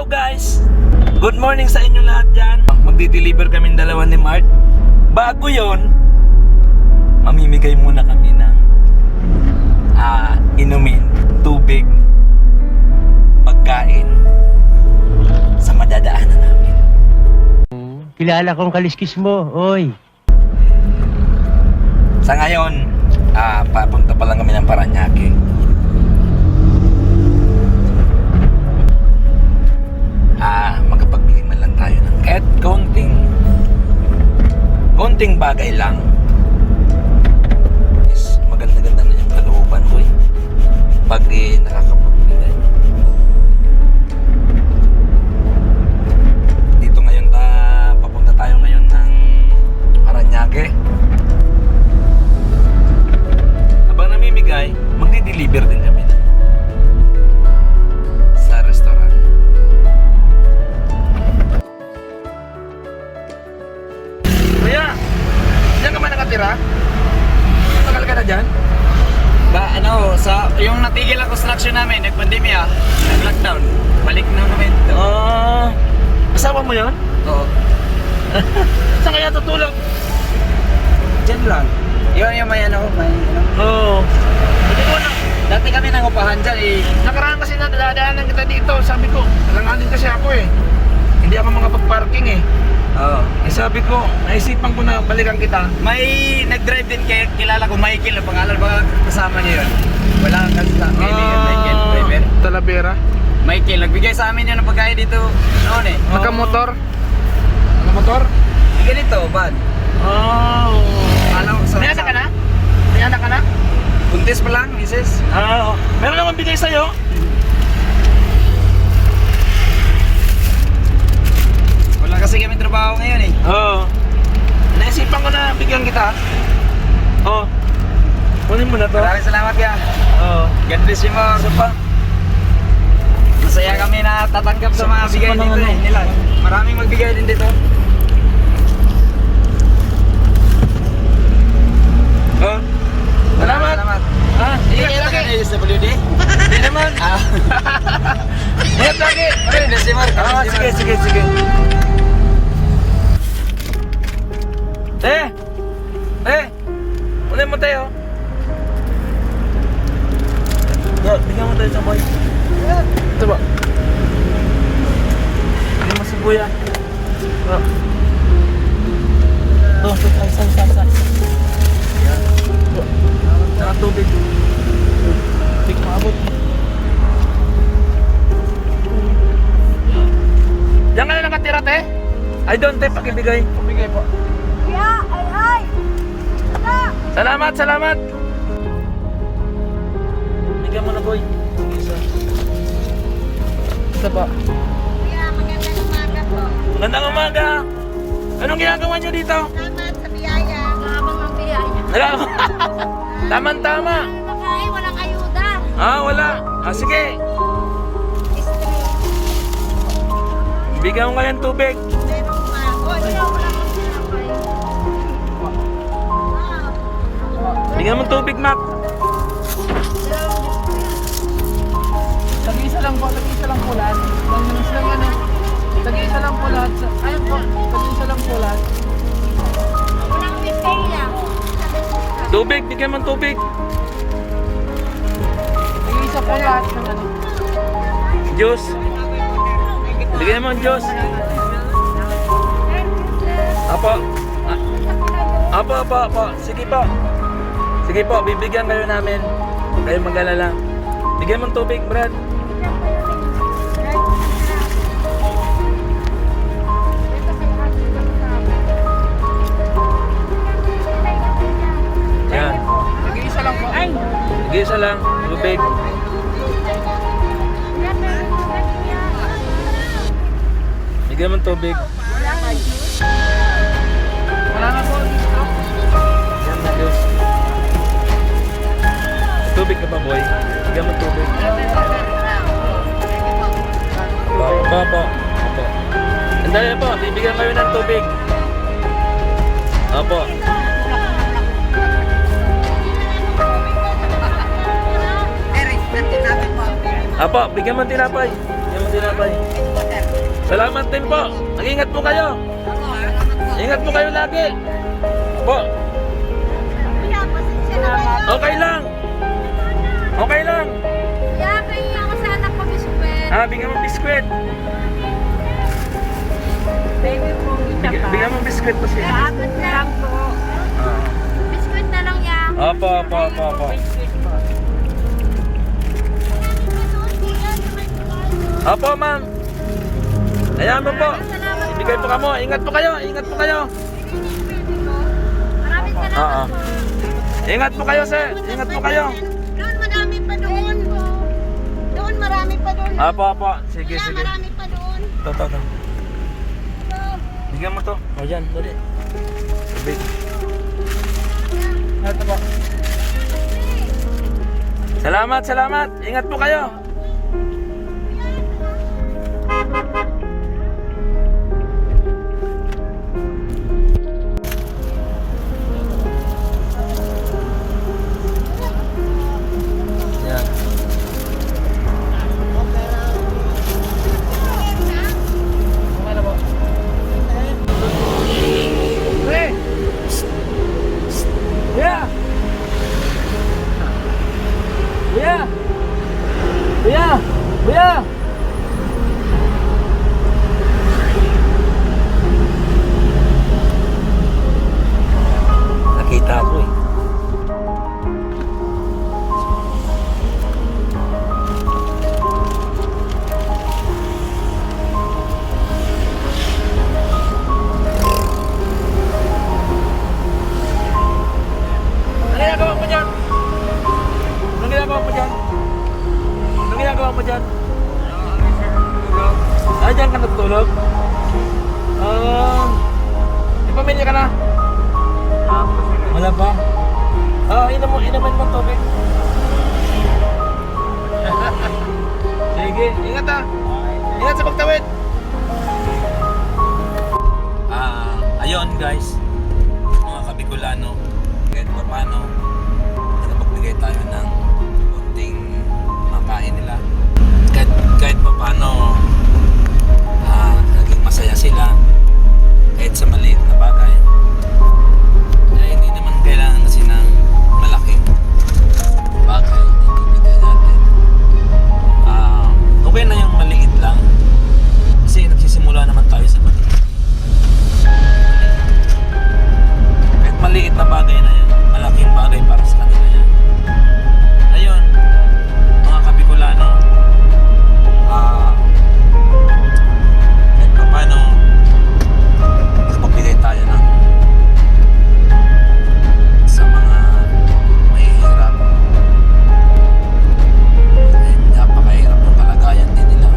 Hello guys! Good morning sa inyo lahat dyan. Magdi-deliver kami dalawa ni Mart. Bago yon, mamimigay muna kami ng inumin, tubig, pagkain sa madadaanan namin. Kilala kong kaliskis mo, oy. Sa ngayon, papunta pa lang kami ng Paranaque. Magkapagbili man lang tayo ng kahit konting bagay lang. Is maganda-ganda na yung kalooban ko pag nakakapagbigay. Dito ngayon papunta tayo ngayon ng Paranaque. Habang namimigay, magdi-deliver din kami sa restaurant. Kuya, diyan ka ba nakatira? Tagal ka na dyan? Yung natigil ang construction namin, nagpandemya, nag-lockdown. Balik na kami dito. Kasama mo yun? Oo. Saan kaya tutulog? Diyan lang. Yun yung may Oo. Hindi ko na. Dati kami nangupahan dyan eh. Nakaraan kasi nadadaanan kita dito. Sabi ko, alanganin kasi ako eh. Hindi ako makapag-parking eh. Oo. Sabi ko, naisipan ko na balikan kita. May nag-drive din kilala ko, Michael na pangalan. Baka kasama niyo yun. Wala kasi sa kaibigan, Michael, driver. Talavera. Michael, nagbigay sa amin yun ng pagkain dito noon eh. Nakamotor? Nakamotor? Ganito, bad. May anak ka na? May anak ka na? Buntis pa lang, misis. Meron naman bigay sa'yo. Wala kasi kami trabaho ngayon eh. Oo. Naisipan ko na bigyan kita. Oo. Kunin mo na to. Maraming salamat ka. Oo. God bless you more. Masaya kami na tatanggap sa mga bigay dito eh, nila. Maraming magbigay din dito. Oh. Salamat. Salamat. Ingat Kita lagi. ka na SWD? Hindi naman. Ingat lagi. God bless you more. Sige. Kunin mo tayo. Bigyan mo tayo sa boy. Ito ba? Bigyan mo si Buya. Sa. Yan. Saka tubig. Tubig maabot. Diyan ka na nakatira, te? Ay, doon, te, pakibigay. Pakibigay po. Kuya, ay! Salamat. Bigyan mo na, boy. Isa. Ito ba? Kuya, magandang umaga po. Magandang umaga. Anong ginagawa nyo dito? Salamat sa biyaya. Habang ang biyaya. Tama. Ay, walang ayuda. Wala. Sige. Bigyan mo ngayon tubig. Meron pa. Wala kang sinapay. Bigyan mo tubig, Mac. Tag-isa lang po lahat. Tag-isa lang po lahat. Ayun po, tag-isa lang po lahat. Walang bigay lang. Tubig, bigyan mo tubig. Tag-isa po lahat ng ano. Diyos. Bigyan mo ang Diyos. Apo. Apo. Sige po, bibigyan kayo namin. Huwag kayong mag-alala. Bigyan mo ang tubig, Brad. Yan. Tag-isa lang po. Ay! Sige, isa lang. Tubig. Bigyan mo ang tubig. Wala na po. Yan na, Diyos. Tubig ka ba, boy? Bigyan mo ang tubig. Opo. Andali po, bibigyan kayo ng tubig. Opo. Apo, bigyan mo ng tinapay. Bigyan mo ng tinapay. Salamat din po. Mag-ingat po kayo. Ingat po kayo lagi. Po. Kuya, pasensya na kayo. Okay lang. Okay lang. Kuya, kaya ako sa anak ko biskwit. Bigyan mo biskwit. Baby po, Bigyan mo biskwit po siya. Apat lang po. Biskwit na lang yan. Opo. Opo, ma'am. Ayan mo po. Ibigay po kamo. Ingat po kayo. Maraming salamat Oo. po. Ingat po kayo, sir. Ingat po kayo. Doon marami pa doon. Doon marami pa doon. Opo. Sige. Marami pa doon. Ito. Bigyan mo to. O, yan. Dali. Tubig. Ito po. Salamat. Ingat po kayo. Yan. Okay na po. Pre! Yeah. Kuya. Nakita ko eh. Anong ginagawa mo dyan? Diyan ka natulog? May pamilya ka na? Wala pa? Inaman mo tubig. Sige, ingat ha. Ingat sa pagtawid. Ayun guys, mga Kabicolano, kahit pa paano, nakapagbigay tayo ng konting makain nila. Kahit pa paano, naging masaya sila kahit sa maliit na bagay. Hindi naman kailangan kasi ng malaking bagay na ibibigay natin. Okay na yung maliit lang kasi nagsisimula naman tayo sa maliit. Kahit maliit na bagay na yan, malaking bagay para sa kanila yan. Ayun, mga Kabicolano, kahit pa paano nakapagbigay tayo ng sa mga mahihirap. Napakahirap ng kalagayan din nila.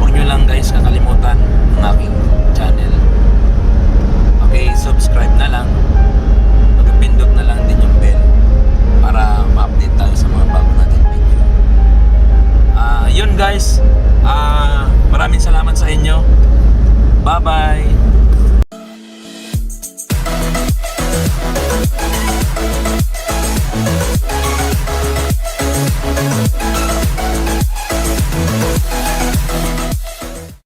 Huwag nyo lang guys kakalimutan ang aking channel. Subscribe na lang, magpindot na lang din yung bell para ma-update tayo sa mga bago natin video. Yun guys, maraming salamat sa inyo. Bye bye.